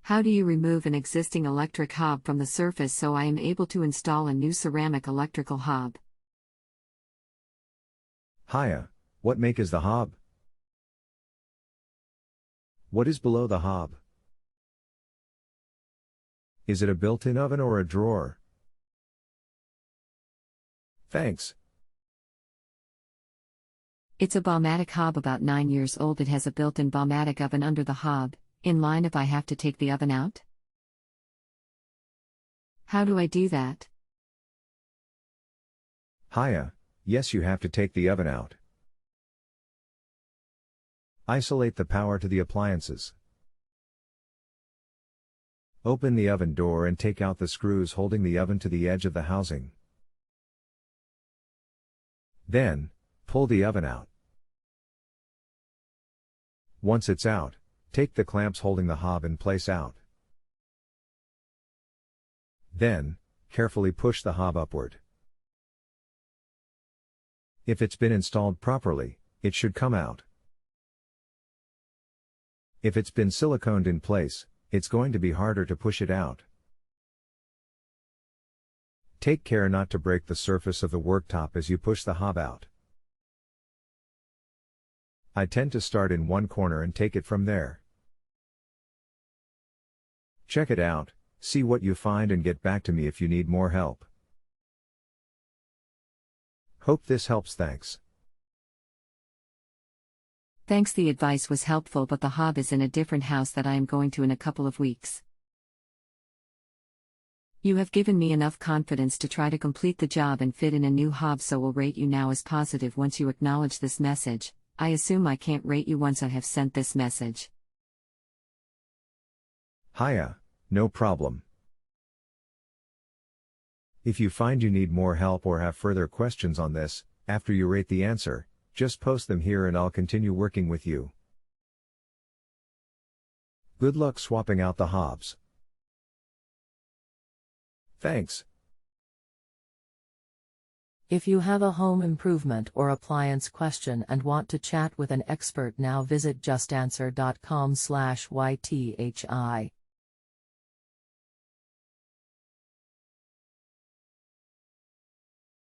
How do you remove an existing electric hob from the surface so I am able to install a new ceramic electrical hob? Hiya, what make is the hob? What is below the hob? Is it a built-in oven or a drawer? Thanks. It's a Baumatic hob about 9 years old. It has a built-in Baumatic oven under the hob, in line if I have to take the oven out. How do I do that? Hiya, yes, you have to take the oven out. Isolate the power to the appliances. Open the oven door and take out the screws holding the oven to the edge of the housing. Then, pull the oven out. Once it's out, take the clamps holding the hob in place out. Then, carefully push the hob upward. If it's been installed properly, it should come out. If it's been siliconed in place, it's going to be harder to push it out. Take care not to break the surface of the worktop as you push the hob out. I tend to start in one corner and take it from there. Check it out, see what you find and get back to me if you need more help. Hope this helps. Thanks. Thanks, the advice was helpful, but the hob is in a different house that I am going to in a couple of weeks. You have given me enough confidence to try to complete the job and fit in a new hob, so will rate you now as positive once you acknowledge this message. I assume I can't rate you once I have sent this message. Hiya, no problem. If you find you need more help or have further questions on this, after you rate the answer, just post them here and I'll continue working with you. Good luck swapping out the hobs. Thanks. If you have a home improvement or appliance question and want to chat with an expert now, visit justanswer.com/ythi.